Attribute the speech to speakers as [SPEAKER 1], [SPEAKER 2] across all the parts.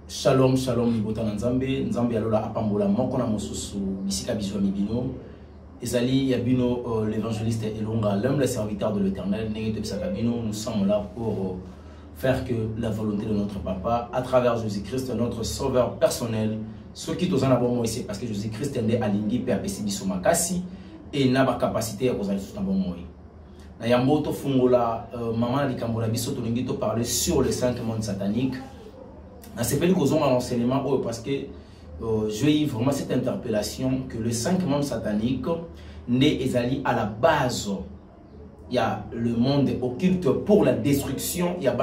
[SPEAKER 1] Shalom, shalom, libota na nzambe. Nzambe alola apambola moko na mosusu bisika bizwa mibino. Ezali yabino l'évangéliste Elonga, l'homme le serviteur de l'Éternel. Nous sommes là pour faire que la volonté de notre Papa à travers Jésus-Christ, notre sauveur personnel. Ce qui est en bon ici parce que Jésus-Christ est alingi per pesibiso makasi et n'a pas capacité à causer tout en bon moi. Na yamboto fungola maman likambola biso to lingi to parler sur les 5 mondes sataniques. C'est pas l'enseignement parce que j'ai eu vraiment cette interpellation que les 5 mondes sataniques n'est à la base. Il y a le monde occulte pour la destruction, il y a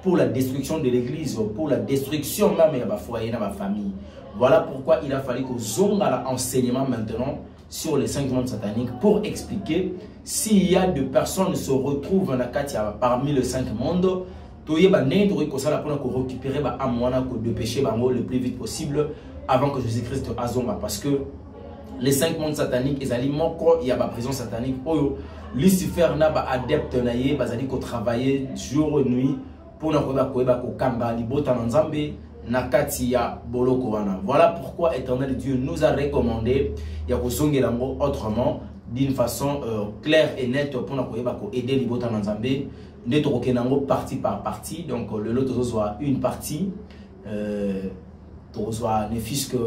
[SPEAKER 1] pour la destruction de l'église, pour la destruction même de la foyer, de la famille. Voilà pourquoi il a fallu que nous ayons l'enseignement maintenant sur les 5 mondes sataniques pour expliquer s'il y a des personnes qui se retrouvent parmi les 5 mondes. Pour récupérer de péché le plus vite possible avant que Jésus-Christ azonga parce que les 5 mondes sataniques il y a la prison satanique Lucifer n'a pas adepte naie bazali ko travailler jour et nuit pour na ko kamba libota nzambe nakati ya boloko wana. Voilà pourquoi Éternel Dieu nous a recommandé ya ko zongela ngo autrement d'une façon claire et nette pour na ko aider libota nzambe. Nous avons partie par partie, donc le lot soit une partie, ne fût-ce que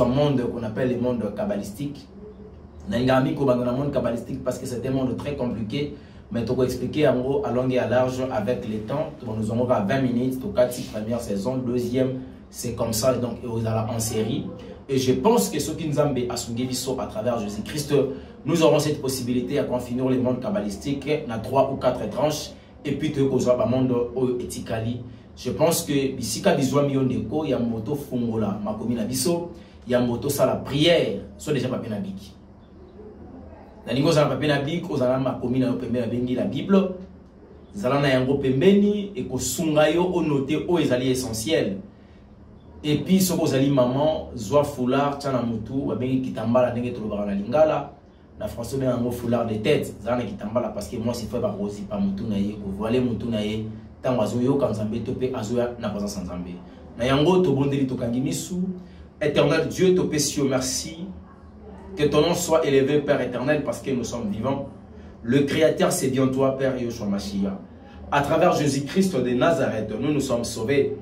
[SPEAKER 1] monde qu'on appelle le monde kabbalistique. Nous avons un monde kabbalistique parce que c'est un monde très compliqué, mais tu peux expliquer en gros à long et à large avec le temps. Nous avons 20 minutes, donc 4 première saison, deuxième c'est comme ça, donc en série. Et je pense que ce qui nous a à travers Jésus-Christ, nous aurons cette possibilité à finir le monde kabbalistique dans 3 ou 4 tranches. Et puis tu as un monde éthiquali. Je pense que ici quand bizwa miondeko ya moto fungola makomi na biso ya moto sala prière so déjà papier na biki. Na lingo za papier na biki ozala makomi na pembeni na bengi la Bible. Zala na yango pembeni et ko sunga yo o noter o ezali essentiel. Et puis so kozali maman zwa foulard tana mutu ba bengi kitambala ndenge to lobara na lingala. La France met un foulard de tête, parce que moi, c'est fait par aussi par Moutunaye, ou voiler Moutunaye, tant oiseau, quand Zambé topé, Azoya n'a pas sans Zambé. Nayango, to bondeli to kangimisu, éternel Dieu, to pécio, merci. Que ton nom soit élevé, Père éternel, parce que nous sommes vivants. Le Créateur, c'est bien toi, Père Yoshua Mashiach. À travers Jésus-Christ de Nazareth, nous nous sommes sauvés.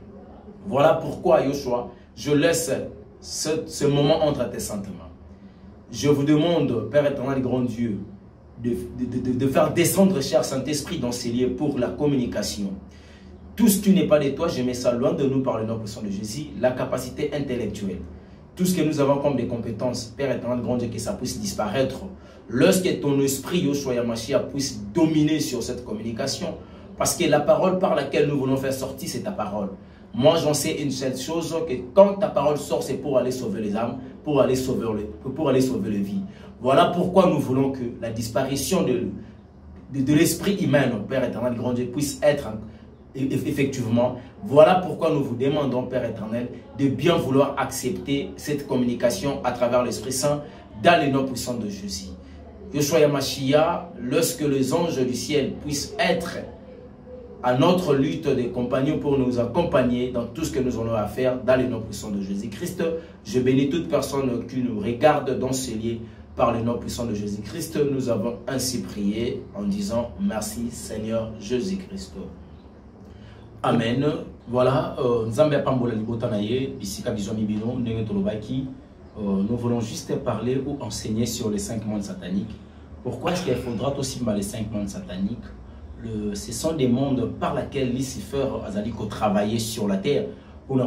[SPEAKER 1] Voilà pourquoi, Yoshua, je laisse ce moment entre tes sentiments. Je vous demande, Père éternel, grand Dieu, de faire descendre, cher Saint-Esprit, dans ces lieux pour la communication. Tout ce qui n'est pas de toi, je mets ça loin de nous par le nom puissant de Jésus, la capacité intellectuelle. Tout ce que nous avons comme des compétences, Père éternel, grand Dieu, que ça puisse disparaître. Lorsque ton esprit, Yoshua Yamashiach, puisse dominer sur cette communication. Parce que la parole par laquelle nous voulons faire sortir, c'est ta parole. Moi, j'en sais une seule chose, que quand ta parole sort, c'est pour aller sauver les âmes, pour aller sauver les vies. Voilà pourquoi nous voulons que la disparition de l'esprit humain, Père éternel, grand Dieu, puisse être effectivement. Voilà pourquoi nous vous demandons, Père éternel, de bien vouloir accepter cette communication à travers l'Esprit Saint dans les noms puissants de Jésus. Yoshua Yamashiach, lorsque les anges du ciel puissent être à notre lutte des compagnons pour nous accompagner dans tout ce que nous allons à faire dans le nom puissant de Jésus-Christ. Je bénis toute personne qui nous regarde dans ce lieu par le nom puissant de Jésus-Christ. Nous avons ainsi prié en disant merci Seigneur Jésus-Christ. Amen. Voilà, Nzambe Pambola Libotanaye, Bisika Bizomibino, Nengetolobaki. Nous voulons juste parler ou enseigner sur les 5 mondes sataniques. Pourquoi est-ce qu'il faudra aussi les 5 mondes sataniques? Ce sont des mondes par lesquels Lucifer a travaillé sur la terre pour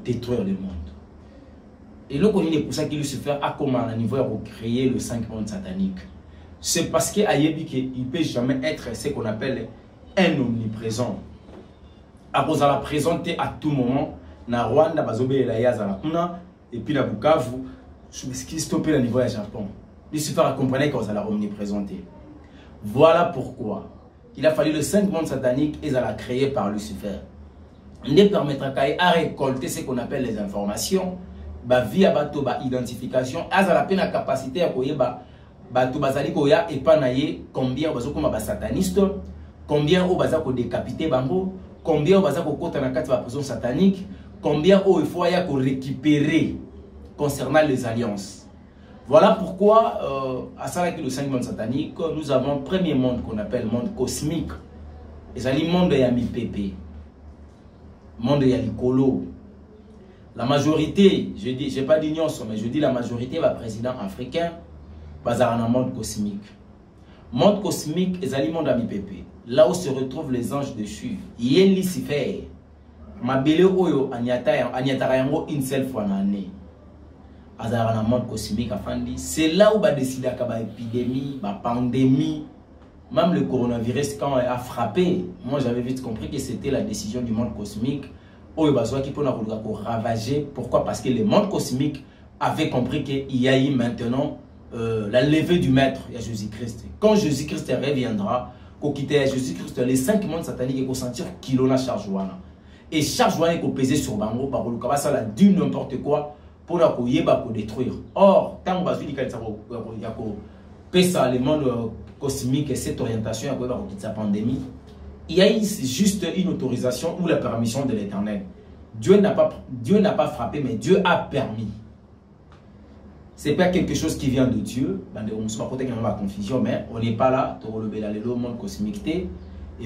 [SPEAKER 1] détruire le monde. Et là, c'est pour ça que Lucifer a comme un niveau pour créer le 5 mondes sataniques. C'est parce qu'il ne peut jamais être ce qu'on appelle un omniprésent. À cause de la présenter à tout moment, na Rwanda, et puis na Bukavu, je me suis stoppé le niveau du Japon. Lucifer a compris qu'on allait omniprésenter. Voilà pourquoi. Il a fallu le 5 mondes sataniques et ça l'a créé par Lucifer. Il ne permettra qu'à récolter ce qu'on appelle les informations, via identification, à la peine la capacité à combien de satanistes, combien de décapité, combien de prison satanique, combien il faut récupérer concernant les alliances. Voilà pourquoi, à Salaki, le 5 monde satanique, nous avons un premier monde qu'on appelle monde cosmique. Et c'est le monde de Yami Pépé, monde de Yalikolo. La majorité, je dis, je n'ai pas dit mais je dis la majorité va président africain, basé dans un monde cosmique. Monde cosmique, c'est le monde de Yami Pépé. Là où se retrouvent les anges déchus. Il y a Lucifer. Mabele Oyo, Anyatara Yango, une seule fois dans l'année. Dans un monde cosmique, c'est là où va décider qu'il y a une épidémie, une pandémie. Même le coronavirus, quand il a frappé, moi j'avais vite compris que c'était la décision du monde cosmique. Oyo Bazoa qui peut nous ravager. Pourquoi? Parce que le monde cosmique avait compris qu'il y a eu maintenant la levée du maître, il y a Jésus-Christ. Quand Jésus-Christ reviendra, qu'on quitte Jésus-Christ, les 5 mondes sataniques vont sentir qu'il a la charge. Et charge est pesée sur Bango, par le cas, ça dit n'importe quoi. Pour détruire. Or, tant que il y a le monde cosmique et cette orientation à la pandémie, il y a juste une autorisation ou la permission de l'Éternel. Dieu n'a pas frappé, mais Dieu a permis. Ce n'est pas quelque chose qui vient de Dieu. On ne se pas la confusion, mais on n'est pas là pour le monde cosmique. Et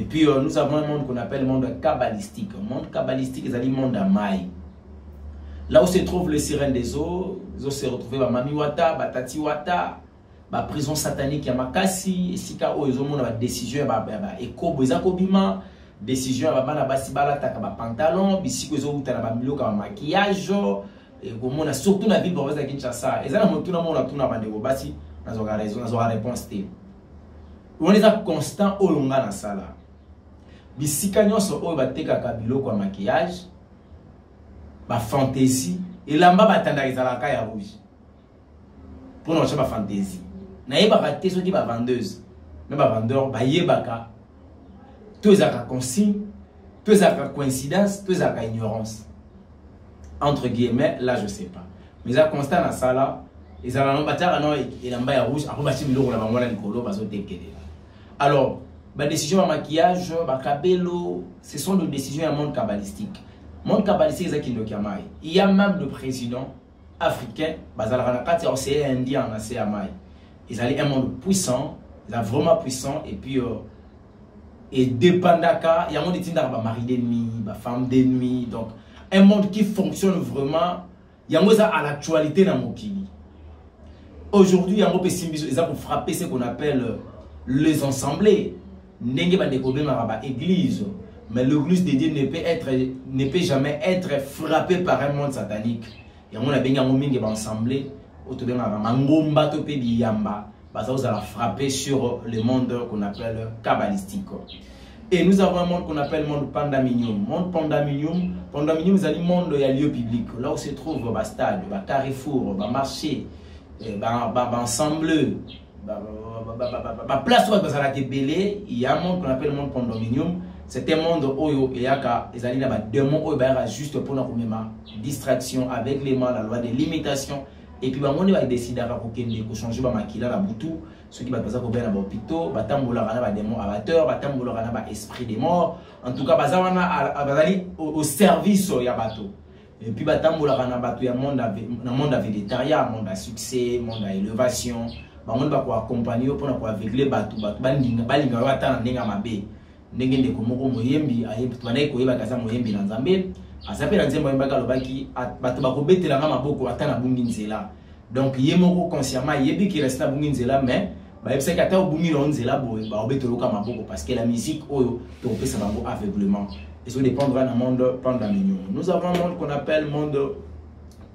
[SPEAKER 1] puis nous avons un monde qu'on appelle le monde kabbalistique. Le monde kabbalistique, c'est le monde à Maï. Là où se trouvent les sirènes des eaux, ils se retrouvent à Mamiwata, Batati Wata, la prison satanique à Makasi, et si ils ont une décision, Eko Bozakobima, décision à Basibala, à pantalon, si ils ont un maquillage, et surtout la ville de Kinshasa. Et ça, on a une réponse. On est constant au long de la salle. Si on a un maquillage, ba fantaisie et là-bas batanda ezalaka ya rouge pour nous ba fantaisie na yeba ka teso di ba vendeuse mais ba vendeur ba yebaka tout ezaka consigne tout ezaka coïncidence tout ezaka ignorance entre guillemets là je sais pas mais ça constant na sala ezala no batara no et lamba ya rouge après bati biloko na bango na likolo bazo tekele. Alors ba décision ba maquillage ba kabelo ce sont des décisions à monde kabbalistique. Monde kabbalistique, il y a même le président africain, c'est indien, c'est Amai. Ils allaient un monde puissant, ils sont vraiment puissant, et puis et dépendaka, il y a un monde qui est mari d'ennemi, femme d'ennemi, donc un monde qui fonctionne vraiment, il y a un à l'actualité dans mon kili. Aujourd'hui, il y a un peu ils ont frappé ce qu'on appelle les assemblées, n'engé pas des problèmes à l'église. Mais l'église de Dieu ne peut jamais être frappée par un monde satanique. Et on a bien ensemble, autour de Mangomba, Topé, Biyamba, ça vous a frappé sur le monde qu'on appelle kabbalistique. Et nous avons un monde qu'on appelle le monde pandaminium. Monde pandaminium, c'est un monde où il y a lieu public. Là où se trouve le stade, le carrefour, le marché, l'ensemble, la place où il y a un monde qu'on appelle le monde pandaminium. C'est un monde où il y a des démons juste pour la distraction avec les mains, la loi des limitations. Et puis, on va décider de changer la maquilla, la boutou, ceux qui vont passer au hôpital, des démons abateurs, des esprits des morts. En tout cas, au service de bateau. Et puis, il y a un monde végétarien, un monde à succès, un monde à élévation. On va accompagner pour avec bateaux. Ndenge ndeko moko moyembi ayebana ko yeba kaza moyembi na Nzambe asape na nzembo yembaka lobaki bato bakobetela nga maboko ata na bungi nzela. Donc ye moko consciemment yebi ki reste na bungi nzela mais ba yebisa ka ta bungi na nzela boye ba obetelo ka maboko parce que la musique oyo to pesa bango aveuglement. Et ça dépendra d'un monde pandaminium. Nous avons un monde qu'on appelle monde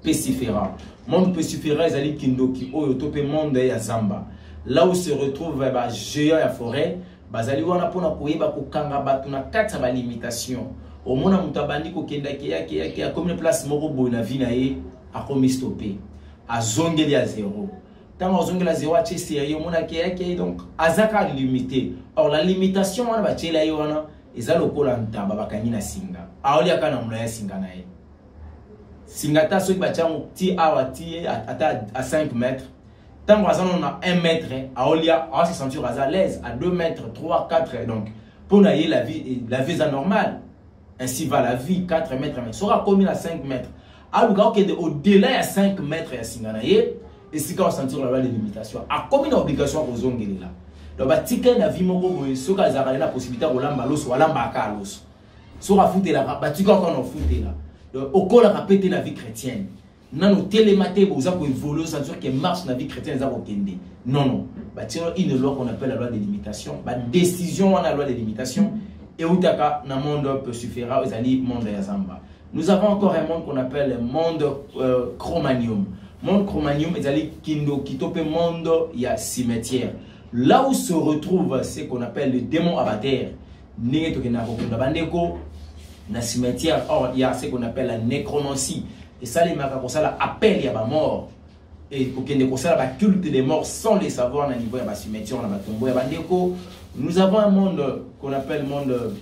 [SPEAKER 1] pestifera. Monde pestifera ezali kindoki oyo to pe monde ya Zamba. Là où se retrouve géant ya forêt bazali wana pona koyeba kokanga batu na kati ya limitation omona mutabandi kokenda ke comme une place moko boy na vie na ye akomi stopper azongeli ya zéro tant azongeli ya zéro ache sérieux omona ke donc azaka limité. Or la limitation wana ba chela yo wana eza lokola ntamba bakangi na singa aoli akana mula ya singa na ye singa ta soki ba chango ti awa ti ata à 5 mètres. Tant qu'on a 1 mètre, à se sentir à l'aise, à 2 mètres, 3, 4. Donc, pour la vie est normale. Ainsi va la vie, 4 mètres, sera commis à 5 mètres. Alors, au-delà de 5 mètres, il y a Singanaye, et si on sentir la loi de limitation, à combien d'obligations aux hommes là. Donc, si on a vu mon ce cas, la possibilité de l'amba l'os ou l'amba à l'os. Si on a foutu là, tu quand on a foutu là. Donc, au col a pété la vie chrétienne. Non, nos télématés, vous avez évolué, ça veut dire qu'il marche dans la vie chrétienne, ça non, non. Une loi qu'on appelle la loi de limitation. Décision dans la loi de limitation. Et où dans le monde peut suffire, vous allez monde Yazamba. Nous avons encore un monde qu'on appelle le monde Chromanium. Monde Chromanium, ils allez Kitope monde, il y a cimetière. Là où se retrouve ce qu'on appelle le démon abatteur. Dans le cimetière, or, il y a ce qu'on appelle la nécromancie. Et ça, les macaques, ça appelle à la mort. Et pour qu'il y ait un culte des morts sans les savoir, au niveau de la cimetière, nous avons un monde qu'on appelle le monde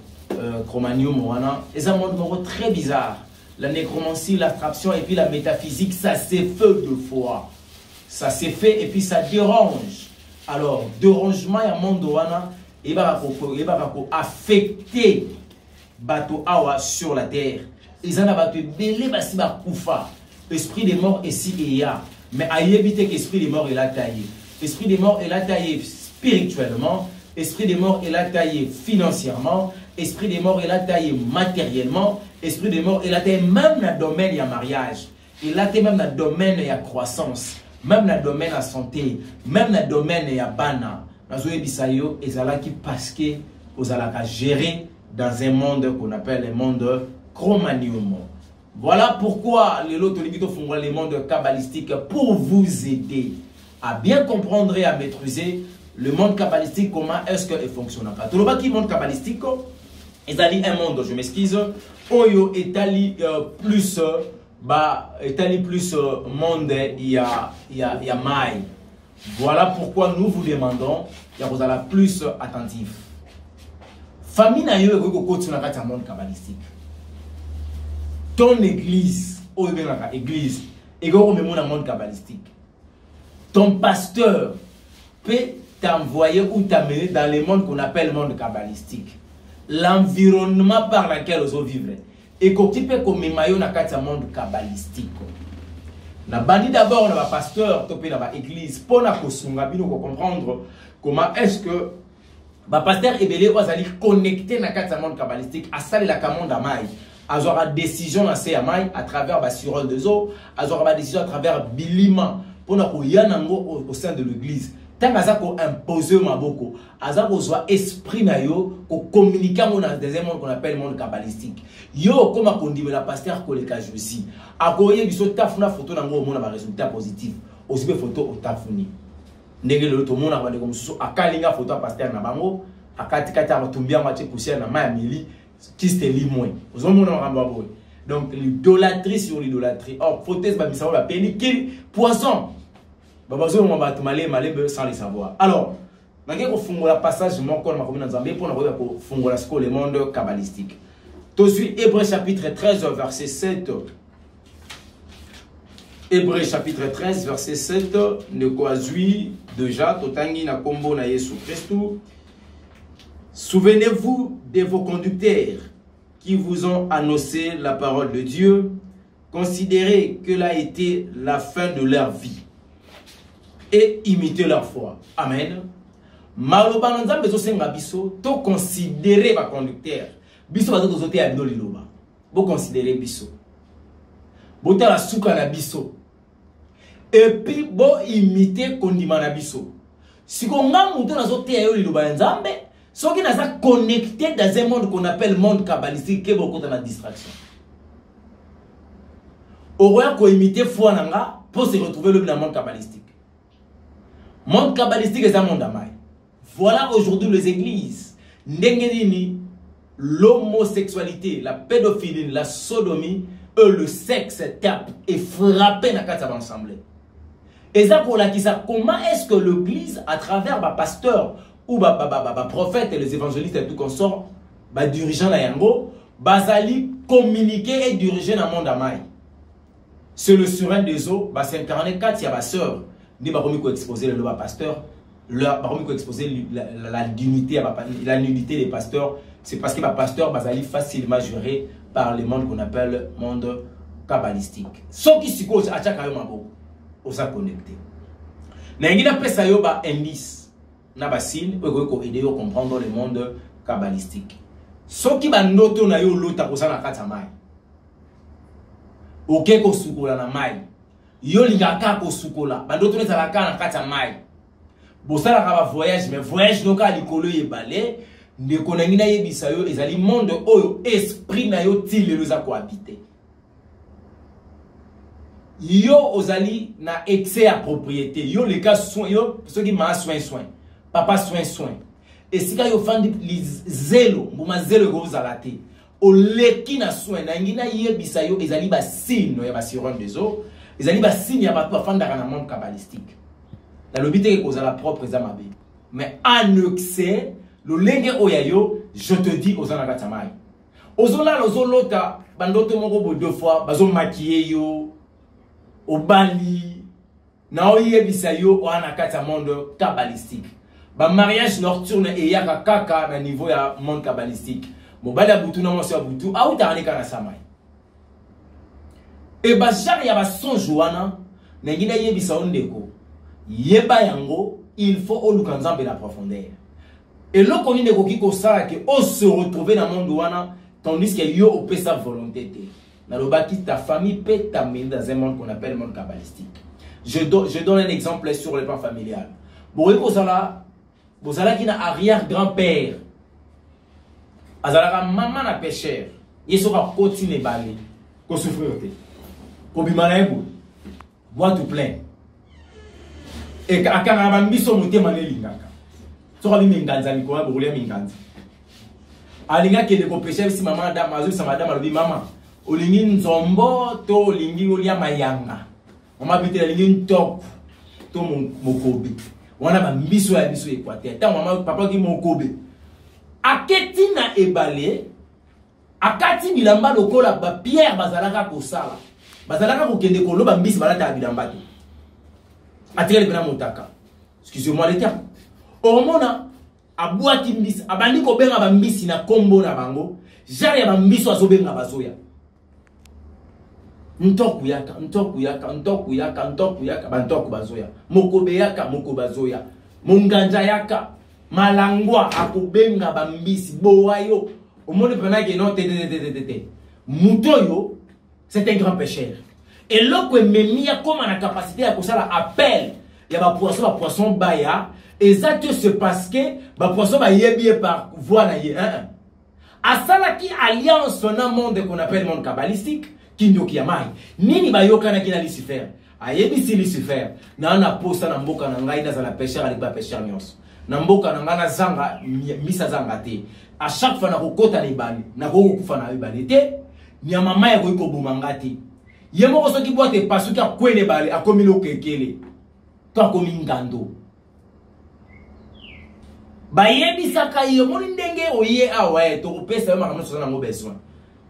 [SPEAKER 1] Chromanium. Et c'est un monde très bizarre. La nécromancie, l'attraction et puis la métaphysique, ça s'est fait deux fois. Ça s'est fait et puis ça dérange. Alors, dérangement, il y a un monde et il va affecter bateau awa sur la terre. Ils en ont battu belé basiba koufa. Esprit des morts ici et là. Mais à éviter qu'esprit des morts est là taillé. Esprit des morts est là taillé spirituellement. Esprit des morts est là taillé financièrement. Esprit des morts est là taillé matériellement. Esprit des morts est là taillé même dans le domaine de mariage. Et là même dans le domaine de la croissance. Même dans le domaine de la santé. Même dans le domaine de la bana. Dans le bisayo, et ça là qui parce que vous allez gérer dans un monde qu'on appelle le monde Chromanium. Voilà pourquoi les lots font le monde kabbalistique pour vous aider à bien comprendre et à maîtriser le monde kabbalistique, comment est-ce qu'il fonctionne. Tout le monde qui monde kabbalistique, ils ont un monde, je m'excuse, Oyo est allé plus monde, il y a maille. Voilà pourquoi nous vous demandons, vous allez plus attentif. Famille n'a eu un monde kabbalistique. Ton église, église, et un monde kabbalistique. Ton pasteur peut t'envoyer ou t'amener dans le monde qu'on appelle le monde kabbalistique. L'environnement par lequel vous vivez. Et quand tu peux comme maillot dans un monde kabbalistique. Na bandi d'abord na pasteur, topé na église, pour na comprendre comment est-ce que ba pasteur ebélé ozali connecté na un monde kabbalistique à ça la commande à maille. Azora décision à ces amai à travers la surole de eaux, azora décision à travers bilima pour na ko yanango au sein de l'église. Tant que ça ko imposer maboko, azako soit esprit na yo ko communiquer dans des monde qu'on appelle monde kabbalistique. Yo comme on dit la pasteur ko le cas aussi. Akoye biso tafuna photo na ngo mona ba résultat positif. Aussi be photo au tafuni. Ndenge le to mona ba de comme so akalinga photo pasteur na bango, akati kata batumbia mache poussière na mayamili. Qui se limoué. Vous avez donc l'idolâtrie sur l'idolâtrie. Or, faut que ça va payer poisson. Sans les savoir. Alors, je vais vous faire passage mon corps pour le monde kabbalistique. Tout de suite, Hébreux chapitre 13, verset 7. Hébreux chapitre 13, verset 7. Ne koazui déjà, totangi na kombo na Yesu Christou. Souvenez-vous de vos conducteurs qui vous ont annoncé la parole de Dieu. Considérez que là a été la fin de leur vie et imitez leur foi. Amen. Malobananza bezo senga biso to considérer ba conducteur. Biso ba to zote abino liloba. Bo considérer biso. Bo ta la suka na biso. Et puis bo imiter kondima na biso. Si ko nga muto na zote ayo liloba nzambe. Ceux qui sont connectés dans un monde qu'on appelle le monde kabbalistique, qui est beaucoup de la distraction. Au royaume qu'on imite foi nanga pour se retrouver dans le monde kabbalistique. Le monde kabbalistique est un monde amaï. Voilà aujourd'hui les églises. N'engeni l'homosexualité, la pédophilie, la sodomie, le sexe tape et frappé dans quatre ensemble. Et ça pour la qui ça, comment est-ce que l'église, à travers le pasteur ou prophète et les évangélistes et tout consort, dirigeant la yango, basali communiquer et diriger dans le monde amaï. C'est le serein des eaux, s'incarner quatre, il y a ma soeur, ni pas comme exposer le pasteur, pas comme exposer la dignité, la nudité des pasteurs, c'est parce que les pasteurs sont facilement gérés par le monde qu'on appelle le monde kabbalistique. Ce qui se cause à chaque fois, on s'est connecté. Il y a un indice, un signe pour aider à comprendre le monde kabbalistique. Ce qui va nous donner l'autre à la katamai. Ok, ko sukola na mai. Yo lingaka ko sukola. Bando tone zalaka na katamai. Bosala ka ba voyage, mais voyage no ka likolo yebale. Ndeko na ngina yebisa yo ezali monde oyo esprit na yo tilelo za cohabiter. Yo ozali na excès à propriété. Yo les cas soin yo ceux qui ma soin. Papa soin. Et si ka yo fandi zelo, mbuma zelo go zalate. O leki na soin na ngina yebisa yo ezali ba signe ya ba siron des eaux. Ezali ba signe ya ba fanda na monde kabbalistique. La lobité que cause la propre zamabe. Mais en excès le lenge oyayo, je te dis aux anagatamai. Ozola lozolota bandoto moko bo 2 fois, bazo maquiller yo, obali, na oyebisa yo o anakata monde kabbalistique. Ba mariage nocturne et yaka kaka na niveau ya monde kabbalistique. Mobala butu na moso butu, a uta anika na samai. E ba jare ya ba son joana, na ngina yebisa ondeko. Yeba yango, il faut olukanzambe la profondeur. Et là, on est au ça que on se retrouver dans le monde ouana, tandis que yo opé sa volonté. Dans le bâti, ta famille peut t'amener dans un monde qu'on appelle le monde kabbalistique. Je donne un exemple sur le plan familial. Bon, vous allez qui n'a arrière-grand-père. Azalaka maman na pêcheur. Il sera continuer balé. Qu'on souffre. Qu'on bimana ego. Bois tout plein. Et à Karabambi son monté mané lingaka. So abi minganza ni kwa bouler minganza alinga ke de ko pêcher si maman da mazu sa madame alobi mama olingi nzombo to olingi olia mayanga mama bitela lingi top to mokobe wana ba mbiso ya biso Équateur ta mama papa ki mokobe aketi na ebale akati bilamba lokola ba pierre bazalaka ko sala bazalaka ko kende ko loba mbisi balata bilamba to atire bena motaka excusez-moi les termes. Omona abwati mbisi abandi ko benga ba mbisi na kombo na bango jare ya ba mbiso azobenga bazoya ntoku yaka bantoku bazoya mokobe yaka moko bazoya munganja yaka malangwa akobenga ba mbisi bowayo omone pena ke non te mutoyo c'est un grand pécheur et loko memia comme na capacité à kosala appel ya ba poisson baya. Et ça se passe que les poissons sont par voie na ye. À ça qui alliance dans monde qu'on appelle le monde kabbalistique, qui n'y a pas. Nini ba yokana ki na Lucifer. Ayebi si Lucifer. Na na posa na mboka na ngai na za la pêcheur avec ba pêcheur nyonso. Na mboka na ngana zanga misa zanga te. À chaque fois na kokota ni bani, na ko kufa na bani te. Ni ya mama ya ko bumanga te. Ye moko so ki boite pasuki akwene bale akomi lo kekele. To akomi ngando. Bayebi saka yo moni ndenge oye awa to kopesa yo makambo so na ngo besoin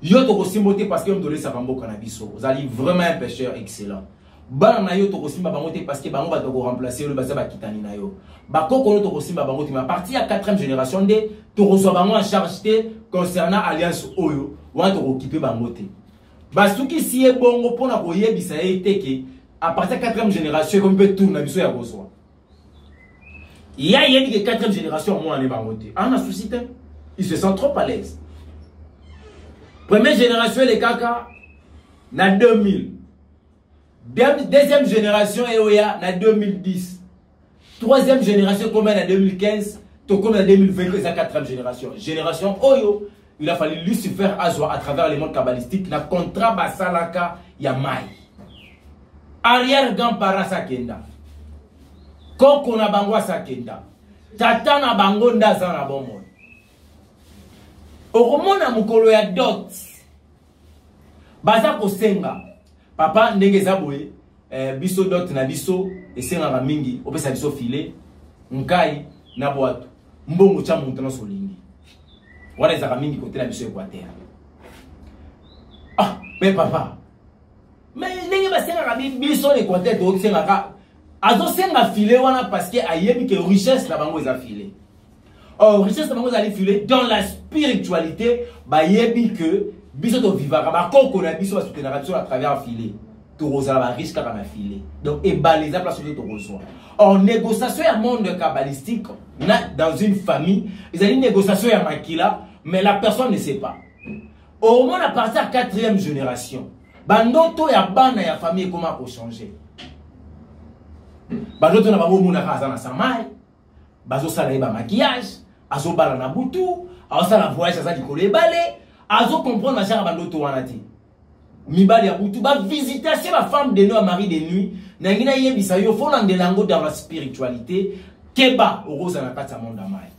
[SPEAKER 1] yo to kosimbote parce que on donne sa kambo kana biso vous allez vraiment un pêcheur excellent bana na yo to kosimba bango te parce que bango ba to ko remplacer le baza ba kitani na yo ba koko to kosimba bango te mais à partir de 4e génération de to reçoit bango en charge te concernant alliance oyo wa to occuper bango te ba suki si e bongo pona ko yebisa eteke à partir de 4e génération comme peut tourner na biso ya reçoit. Il y a une 4e génération, moi, on est bangoté. En a souci, ils se sentent trop à l'aise. Première génération, les caca, na 2000. Deuxième génération, EOYA, na 2010. Troisième génération, combien na 2015, to combien na 2020, c'est la 4e génération. Génération Oyo, il a fallu Lucifer Azwa à travers les mondes kabbalistiques, na contrat basalaka yamai. Arrière grand parasa kenda. Koko na bango sakenda. Tata na bango ndaza na bomoi. Okomona mukolo ya dot. Baza kosenga. Papa ndenge zaboye. Biso dot na biso. Esenga na mingi. Opesa biso file. Nkai na boato. Mbongo cha muntu na solingi. Wana ezaka mingi kote na biso Équateur. Ah, mais papa. Mais ndenge basenga ka biso Équateur to senga ka. Azo senga filé wana parce que ayebi que richesse la bango eza filé. Or, richesse bango allez filer dans la spiritualité, bah yebi que biso to vivara ba koko na biso ba soutenir biso à travers filet. To rosala ba risque à ma filet. Donc et baliser place de to reçoit. Or négociation à monde kabbalistique dans une famille, ils ont une négociation à makila, mais la personne ne sait pas. Au moins à partir de la 4e génération, bandoto ya bana ya famille comment pour changer. Bandoto na babo muna kaza na samai, bazo sala ba maquillage, azo bala na butu, azo sala voyage ça likolo ebale, azo comprendre ma chère bandoto wana ti. Mibali ya butu ba visiter c'est ma femme de nuit à mari de nuit, na ngina yebisa yo fo na ndelango dans la spiritualité, keba oroza na kati ya monde amai.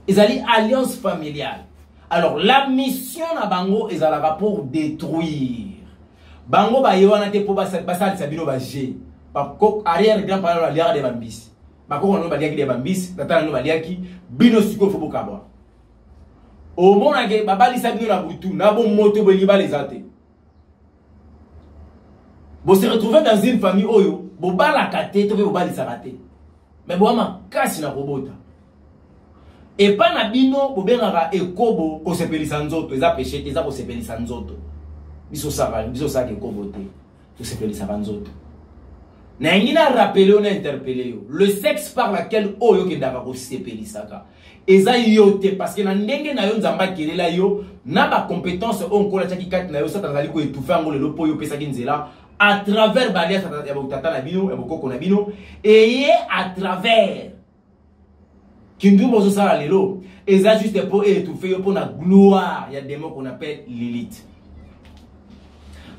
[SPEAKER 1] Ezali alliance familiale. Alors la mission na bango ezalaka pour détruire. Bango ba yewana te po basali sabino ba G. Ba kok arrière grand parole arrière de bambisi. Ba kok no ba liaki de bambisi, tata no ba liaki bino siko fo bokabwa. O mona ke babali sabino na butu na bo moto bo liba les até. Bo se retrouver dans une famille oyo, bo bala kate to bo bali sarate. Mais bo ama kasi na robota. Et pas na bino bobengaka ekobo ko sepelisa nzoto eza péché eza ko sepelisa nzoto biso saka ekobo te ko sepelisa nzoto na ngina rappeler on interpeller yo le sexe par laquelle oyo ke ndaka ko sepelisa ka eza yo te parce que na ndenge na yo nzamba kelela yo na ba compétence on kola taki kat na yo sa tazali ko étouffer ngo lelo po yo pesa ki nzela à travers balia ya botata na bino ya bokoko na bino et à travers Kindu bozo sala lelo, eza juste pour étouffer pour la gloire, il y a des mots qu'on appelle Lilith.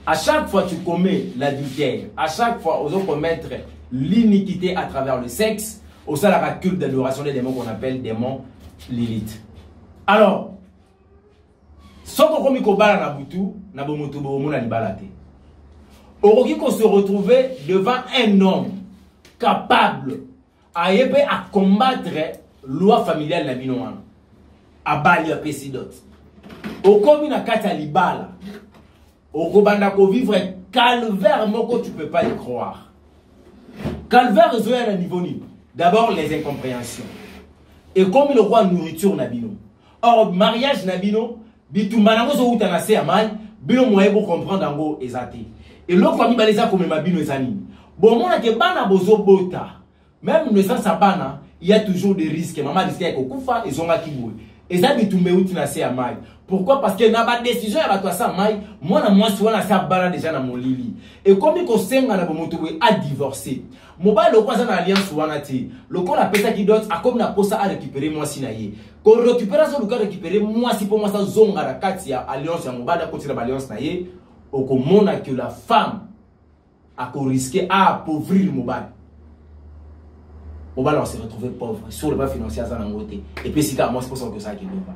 [SPEAKER 1] À chaque fois tu commets l'adultère, à chaque fois on doit commettre l'iniquité à travers le sexe, au sein de la culte d'adoration des démons qu'on appelle démons Lilith. Alors, soko komi ko bala na butu, na bomoto bomo na libalate. Oroki ko se retrouver devant un homme capable à combattre loi familiale na bino wana abali ya pesidot okomi na kata libala okobanda ko vivre calvaire moko tu peux pas y croire. Calvaire est à niveau ni d'abord les incompréhensions et comme le roi nourriture na bino. Or mariage na bino bitumba nango zo uta na se amai bino moye bo comprendre ngo ezate et l'autre famille baleza comme ma bino ezani bon mona ke bana bozo bota même ne sans sabana il y a toujours des risques. Maman risque avec Okufa, ils ont qui bouille. Et ça, ils tombent où tu n'as pas mal. Pourquoi? Parce que n'a pas de décision à toi ça mal. Moi, souvent, ça bala déjà dans mon lit. Et comme il conseille à à divorcer. Mon bas le croisant alliance ou anati. Le con appelle ça qui donne à comme la poste à récupérer moi si naïe. Quand récupération le cas récupérer moi si pour moi ça zone à la katia alliance à mon bas côté de l'alliance naïe. Au comment que la femme a risqué à appauvrir mon bas. On va se retrouver pauvre sur le plan financier à Zanangote. Et puis, si moi, c'est pour ça que ça qui nous va.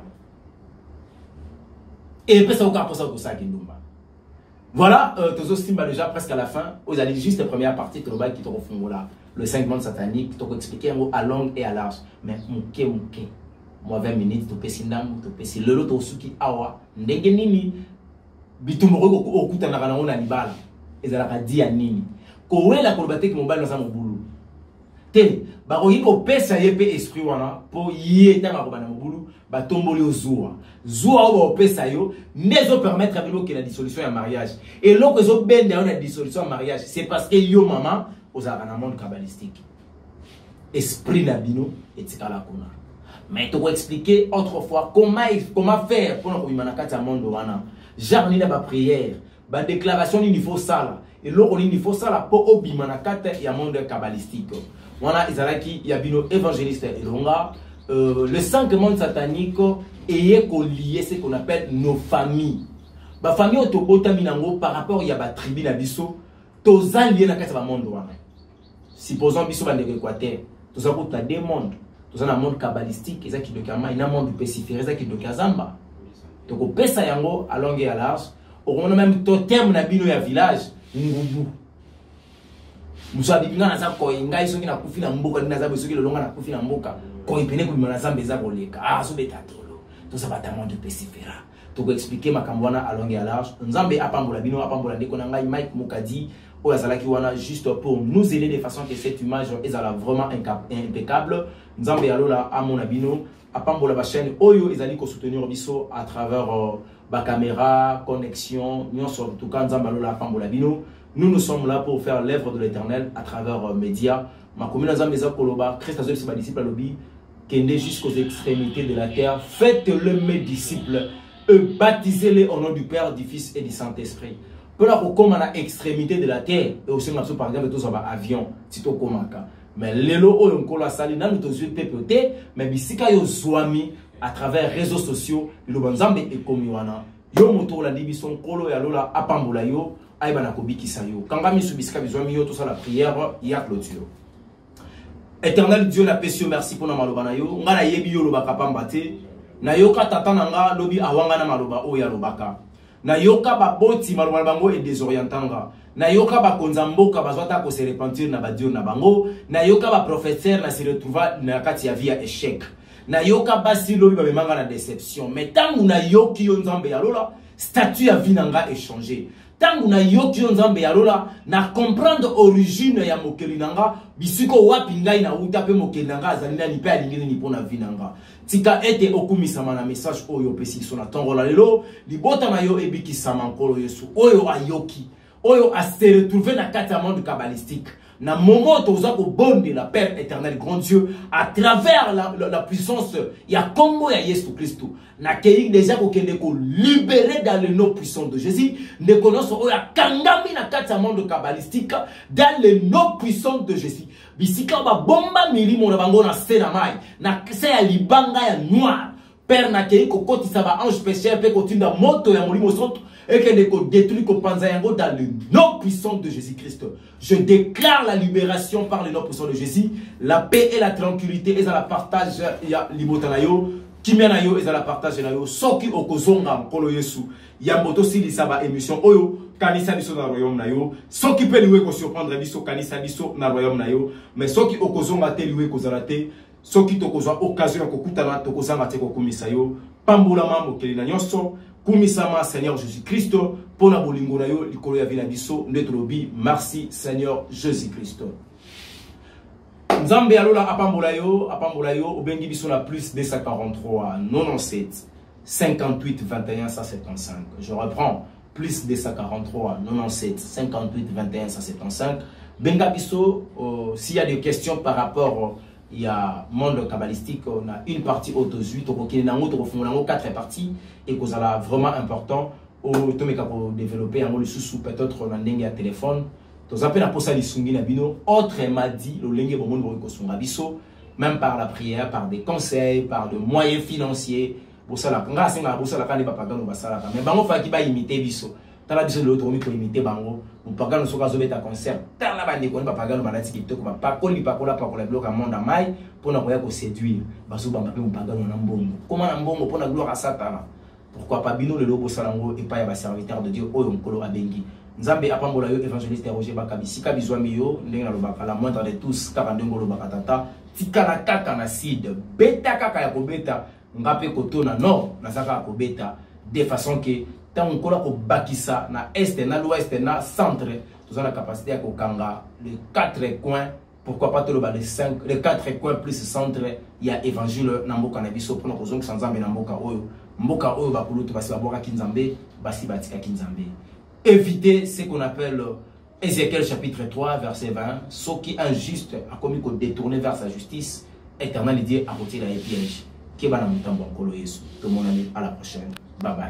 [SPEAKER 1] Et puis, c'est pour ça que ça qui nous va. Voilà, tous os déjà presque à la fin. Vous allez juste la première partie que qui te refont là. Le 5 mondes sataniques, tu peux expliquer à long et à large. Mais, mouké. Moi, 20 minutes, tu peux sinam, tu peux si le lot au suki awa. Ndenge nini. Bitumoro au kutanarana on a libala. Et ça l'a dit à nini. Kowe la kolbate qui m'obale dans mon boulot. Té, ba oyi ko pesa yepe esprit wana po yeta ma kobana mobulu ba tomboli ozua. Zua o pesa yo nezo permettre à que la dissolution ya mariage. Et loko zo bende on a dissolution mariage, c'est parce que yo maman aux na monde kabbalistique. Esprit na bino et tikala kona. Mais tu vas expliquer autrefois comment faire pour nous manakata monde wana. Jarni na ba prière, ba déclaration il faut ça là. Et loko il faut ça là pour obimanakata ya monde kabbalistique. Voilà, Izalaki, Yabino évangéliste et Longa. Le 5 monde satanique est lié ce qu'on appelle nos familles. Ma famille autobota minango par rapport à la tribu d'Abisso, tous alliés dans le monde. Supposons Bisso dans l'Équateur, tous avons des mondes. Tous avons un monde kabbalistique, et ça qui est un monde pacifique, et ça qui est Kazamba. Donc, au Pesa Yango, à longue et à large, on a même totem Nabino ya village, Ngubu. Musa bibinga na za ko ingai soki na kufi na mboka na za soki le longa na kufi na mboka ko ipene ko bimana za mbeza boleka so beta tolo to ça va tellement de pesifera to ko expliquer makambo wana à longue et à large nzambe apambola bino apambola ndeko na ngai Mike Mukadi au Yazalaki wana juste pour nous aider de façon que cette image est vraiment impeccable. Nzambe alola amona bino apambola ba chaîne oyo ezali ko soutenir biso à travers ba caméra, connexion, nyonso en tout cas nzambe alola apambola bino. Nous sommes là pour faire l'œuvre de l'Éternel à travers médias. Ma commune nzambe eza koloba Christ azoli ba disciples lobi kende jusqu'aux extrémités de la terre, faites-le mes disciples et baptisez-les au nom du Père, du Fils et du Saint-Esprit. Pour la comme à l'extrémité de la terre et aussi par exemple tous en avion, si tu komaka. Mais lelo o yonkola sali na nous tous pépoté, mais bisika yo zwami à travers réseaux sociaux, le banzambe et comme wana. Yo moto la dibison kolo ya lola apambola yo, aiba na kobikisa yo. Kanga mi subisika bizwami yo tout ça la prière ya clôture. Éternel Dieu la paix, merci pour na maloba na yo. Nga na yebi yo loba kapamba te. Na yoka tata nanga lobi awanga na maloba o ya lobaka. Na yoka ba boti maloba bango et désorientanga. Na yoka ba konzamboka bazwata ko se repentir na ba Dieu na bango. Na yoka ba professeur na se retrouva na kati ya via échec. Na yoka basi lobi ba memanga na déception. Mais tangu na yoki yo nzambe ya lola, statut ya vie nanga échangé. Tangu na yoki yo nzambe ya lola, na comprendre origine ya mokeli nanga, bisiko wapi ngai na uta pe mokeli nanga azali na lipe alingeni ni pona vie nanga. Tika ete okumisama na message oyo pesi so na tongola lelo, libota na yo ebikisama nkolo Yesu. Oyo ayoki, oyo a se retrouver na kati ya monde kabbalistique. Na moment où vous bonde la Père éternel, grand Dieu, à travers la puissance, il y a Congo et Jésus Christ. Na keik déjà qu'on libéré dans le nom puissant de Jésus. Ne connaissons pas kangami na kati monde kabbalistique dans le nom puissant de Jésus. Bisika ba bomba mili mon bango na sena mai na se ya libanga ya noir. Père na keik ko koti sa ba ange pécheur pe kotinda moto ya molimo soto. Et que nous détruisons dans le nom puissant de Jésus-Christ. Je déclare la libération par le nom puissant de Jésus. La paix et la tranquillité et la partage ya libotanayo. Kimianayo et la partage nayo. Soki okozonga nkolo Yesu. Ya moto si lisaba émission oyo. Kanisa biso na royaume nayo. Soki pe liwe ko surprendre biso kanisa biso na royaume nayo. Mais soki okozonga te liwe kozalate. Soki tokozwa occasion kokutana tokozanga te kokumisa yo. Pambola mambo kelina nyonso. Kumisama Seigneur Jésus-Christ pour na bolingo na yo likolo ya vina biso ndetolobi merci Seigneur Jésus-Christ. Nzambe alola apambola yo obengi biso na plus 243 97 58 21 175. Je reprends plus 243 97 58 21 175. Benga biso s'il y a des questions par rapport il y a monde kabbalistique, on a une partie autosuite, on a 4 parties et qu'on a vraiment important au pour développer un sous peut-être on a un téléphone. Tous appels à posa li sungi na bino autrement dit le lenge bon monde ko sunga biso même par la prière, par des conseils, par de moyens financiers. Pour ça la nga singa pour ça la kane papa gano basala mais bango fa ki ba imiter biso. Tala biso l'autre mi ko imiter bango. Mon pagano soka zo beta concert. Tala ba ndeko ba pagano ba lati kitoko ba pakoli pakola bloc à monde mai pour na koya ko séduire. Baso banga pe mon pagano na mbongo. Comment na mbongo pour na gloire à Satan. Pourquoi pas bino le lobo salango et pas ya ba serviteur de Dieu oyo nkolo abengi. Nzambe apambola yo évangéliste Roger Bakabi ka bizwami yo ndenge na lobaka la moindre de tous kaka ndenge lobaka tata tikala kaka na side beta kaka ya kobeta ngape kotona non na saka kobeta de façon que tant qu'on a bakisa na est na l'ouest na centre nous avons la capacité à kokanga les 4 coins pourquoi pas tout le bas de 5 les 4 coins plus centre il y a évangile na mboka na biso pour nous zonga Nzambe na mboka oyo bakulutu basi baboka kinzambe basi batika kinzambe. Éviter ce qu'on appelle Ézéchiel chapitre 3 verset 20 ce qui est injuste a commis qu'on détourner vers sa justice éternel dit à côté la piège qui va dans le temps bon kolo Yesu. Tout le monde à la prochaine. Bye bye.